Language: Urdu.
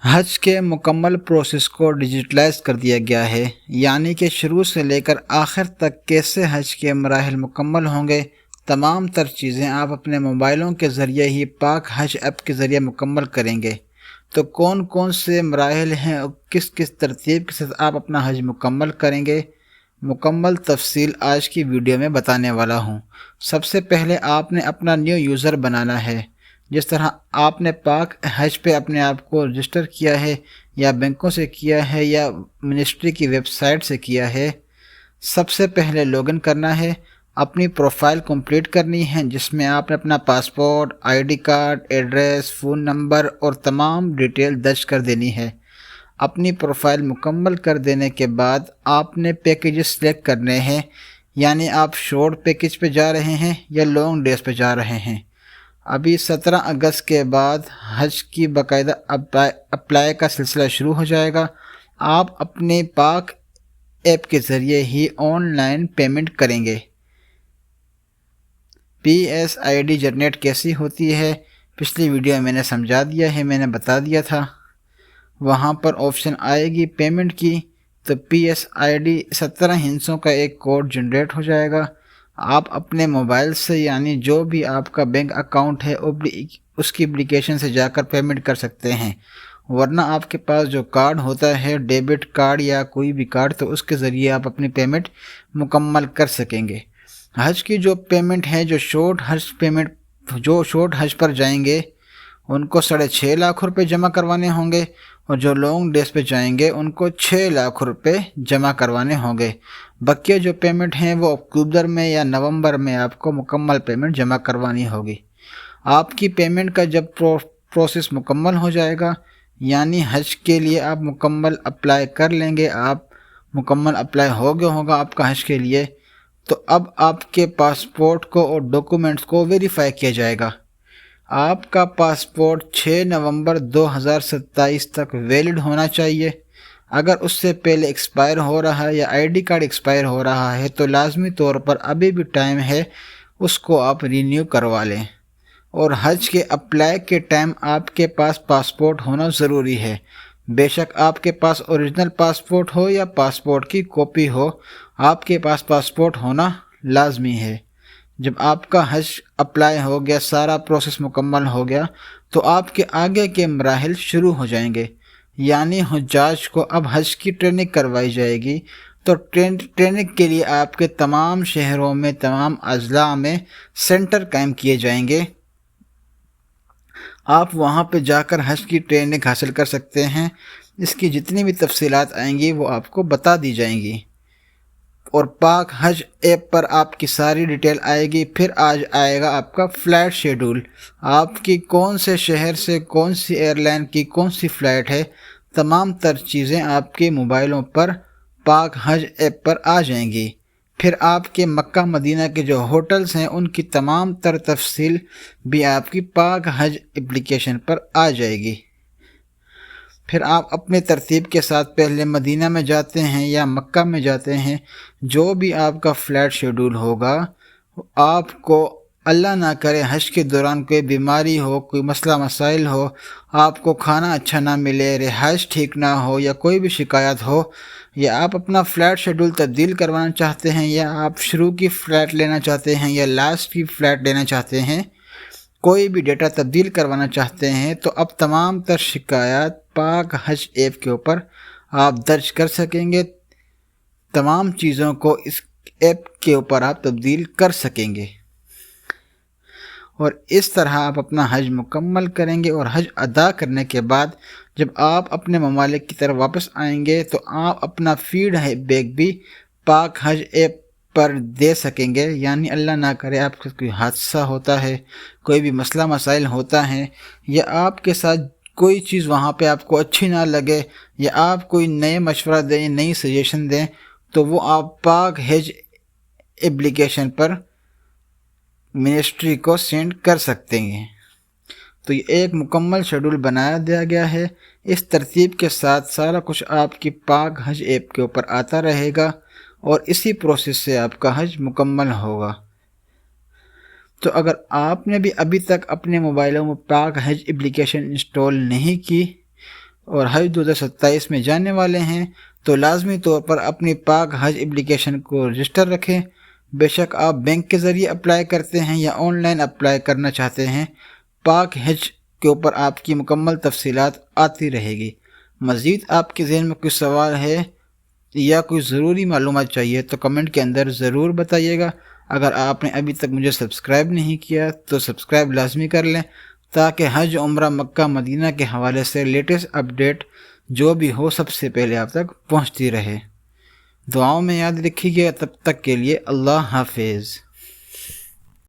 حج کے مکمل پروسیس کو ڈیجیٹلائز کر دیا گیا ہے، یعنی کہ شروع سے لے کر آخر تک کیسے حج کے مراحل مکمل ہوں گے، تمام تر چیزیں آپ اپنے موبائلوں کے ذریعے ہی پاک حج ایپ کے ذریعے مکمل کریں گے۔ تو کون کون سے مراحل ہیں اور کس کس ترتیب کے ساتھ آپ اپنا حج مکمل کریں گے، مکمل تفصیل آج کی ویڈیو میں بتانے والا ہوں۔ سب سے پہلے آپ نے اپنا نیو یوزر بنانا ہے۔ جس طرح آپ نے پاک حج پہ اپنے آپ کو رجسٹر کیا ہے، یا بینکوں سے کیا ہے، یا منسٹری کی ویب سائٹ سے کیا ہے، سب سے پہلے لاگ ان کرنا ہے، اپنی پروفائل کمپلیٹ کرنی ہے، جس میں آپ نے اپنا passport, I D card, address, phone number اور تمام ڈیٹیل درج کر دینی ہے۔ اپنی پروفائل مکمل کر دینے کے بعد آپ نے پیکیجز سلیکٹ کرنے ہیں، یعنی آپ شارٹ پیکیج پہ جا رہے ہیں یا لانگ ڈیز پہ جا رہے ہیں۔ ابھی 17 اگست کے بعد حج کی باقاعدہ اپلائی کا سلسلہ شروع ہو جائے گا۔ آپ اپنے پاک ایپ کے ذریعے ہی آن لائن پیمنٹ کریں گے۔ P S I D generate کیسی ہوتی ہے، پچھلی ویڈیو میں نے سمجھا دیا ہے، میں نے بتا دیا تھا۔ وہاں پر آپشن آئے گی پیمنٹ کی، تو پی ایس آئی ڈی 17 ہندسوں کا ایک کوڈ جنریٹ ہو جائے گا۔ آپ اپنے موبائل سے، یعنی جو بھی آپ کا بینک اکاؤنٹ ہے اس کی اپلیکیشن سے جا کر پیمنٹ کر سکتے ہیں، ورنہ آپ کے پاس جو کارڈ ہوتا ہے، ڈیبٹ کارڈ یا کوئی بھی کارڈ، تو اس کے ذریعے آپ اپنی پیمنٹ مکمل کر سکیں گے۔ حج کی جو پیمنٹ ہے، جو شارٹ حج پر جائیں گے ان کو 6.5 لاکھ روپے جمع کروانے ہوں گے، اور جو لانگ ڈیز پہ جائیں گے ان کو 6 لاکھ روپے جمع کروانے ہوں گے۔ بقیہ جو پیمنٹ ہیں وہ اکتوبر میں یا نومبر میں آپ کو مکمل پیمنٹ جمع کروانی ہوگی۔ آپ کی پیمنٹ کا جب پروسیس مکمل ہو جائے گا، یعنی حج کے لیے آپ مکمل اپلائی کر لیں گے، آپ مکمل اپلائی ہو گیا ہوگا آپ کا حج کے لیے، تو اب آپ کے پاسپورٹ کو اور ڈاکومنٹس کو ویریفائی کیا جائے گا۔ آپ کا پاسپورٹ 6 نومبر 2027 تک ویلڈ ہونا چاہیے۔ اگر اس سے پہلے ایکسپائر ہو رہا ہے یا آئی ڈی کارڈ ایکسپائر ہو رہا ہے تو لازمی طور پر ابھی بھی ٹائم ہے، اس کو آپ رینیو کروا لیں۔ اور حج کے اپلائی کے ٹائم آپ کے پاس پاسپورٹ ہونا ضروری ہے، بے شک آپ کے پاس اوریجنل پاسپورٹ ہو یا پاسپورٹ کی کاپی ہو، آپ کے پاس پاسپورٹ ہونا لازمی ہے۔ جب آپ کا حج اپلائی ہو گیا، سارا پروسیس مکمل ہو گیا، تو آپ کے آگے کے مراحل شروع ہو جائیں گے، یعنی حجاج کو اب حج کی ٹریننگ کروائی جائے گی۔ تو ٹریننگ کے لیے آپ کے تمام شہروں میں، تمام اضلاع میں سینٹر قائم کیے جائیں گے۔ آپ وہاں پہ جا کر حج کی ٹریننگ حاصل کر سکتے ہیں۔ اس کی جتنی بھی تفصیلات آئیں گی وہ آپ کو بتا دی جائیں گی، اور پاک حج ایپ پر آپ کی ساری ڈیٹیل آئے گی۔ پھر آج آئے گا آپ کا فلائٹ شیڈول، آپ کی کون سے شہر سے کون سی ایئر لائن کی کون سی فلائٹ ہے، تمام تر چیزیں آپ کے موبائلوں پر پاک حج ایپ پر آ جائیں گی۔ پھر آپ کے مکہ مدینہ کے جو ہوٹلز ہیں ان کی تمام تر تفصیل بھی آپ کی پاک حج اپلیکیشن پر آ جائے گی۔ پھر آپ اپنے ترتیب کے ساتھ پہلے مدینہ میں جاتے ہیں یا مکہ میں جاتے ہیں، جو بھی آپ کا فلائٹ شیڈول ہوگا، آپ کو اللہ نہ کرے حج کے دوران کوئی بیماری ہو، کوئی مسئلہ مسائل ہو، آپ کو کھانا اچھا نہ ملے، رہائش ٹھیک نہ ہو، یا کوئی بھی شکایت ہو، یا آپ اپنا فلائٹ شیڈول تبدیل کروانا چاہتے ہیں، یا آپ شروع کی فلائٹ لینا چاہتے ہیں یا لاسٹ کی فلائٹ لینا چاہتے ہیں، کوئی بھی ڈیٹا تبدیل کروانا چاہتے ہیں، تو اب تمام تر شکایات پاک حج ایپ کے اوپر آپ درج کر سکیں گے۔ تمام چیزوں کو اس ایپ کے اوپر آپ تبدیل کر سکیں گے، اور اس طرح آپ اپنا حج مکمل کریں گے۔ اور حج ادا کرنے کے بعد جب آپ اپنے ممالک کی طرف واپس آئیں گے تو آپ اپنا فیڈ بیک بھی پاک حج ایپ پر دے سکیں گے، یعنی اللہ نہ کرے آپ کا کوئی حادثہ ہوتا ہے، کوئی بھی مسئلہ مسائل ہوتا ہے، یا آپ کے ساتھ کوئی چیز وہاں پہ آپ کو اچھی نہ لگے، یا آپ کوئی نئے مشورہ دیں، نئی سجیشن دیں، تو وہ آپ پاک حج اپلیکیشن پر منسٹری کو سینڈ کر سکتے ہیں۔ تو یہ ایک مکمل شیڈول بنایا دیا گیا ہے۔ اس ترتیب کے ساتھ سارا کچھ آپ کی پاک حج ایپ کے اوپر آتا رہے گا، اور اسی پروسیس سے آپ کا حج مکمل ہوگا۔ تو اگر آپ نے بھی ابھی تک اپنے موبائلوں میں پاک حج اپلیکیشن انسٹال نہیں کی اور حج 2027 میں جانے والے ہیں تو لازمی طور پر اپنی پاک حج اپلیکیشن کو رجسٹر رکھیں۔ بے شک آپ بینک کے ذریعے اپلائی کرتے ہیں یا آن لائن اپلائی کرنا چاہتے ہیں، پاک حج کے اوپر آپ کی مکمل تفصیلات آتی رہے گی۔ مزید آپ کے ذہن میں کوئی سوال ہے یا کوئی ضروری معلومات چاہیے تو کمنٹ کے اندر ضرور بتائیے گا۔ اگر آپ نے ابھی تک مجھے سبسکرائب نہیں کیا تو سبسکرائب لازمی کر لیں تاکہ حج، عمرہ، مکہ، مدینہ کے حوالے سے لیٹسٹ اپڈیٹ جو بھی ہو سب سے پہلے آپ تک پہنچتی رہے۔ دعاؤں میں یاد رکھیے گا۔ تب تک کے لیے اللہ حافظ۔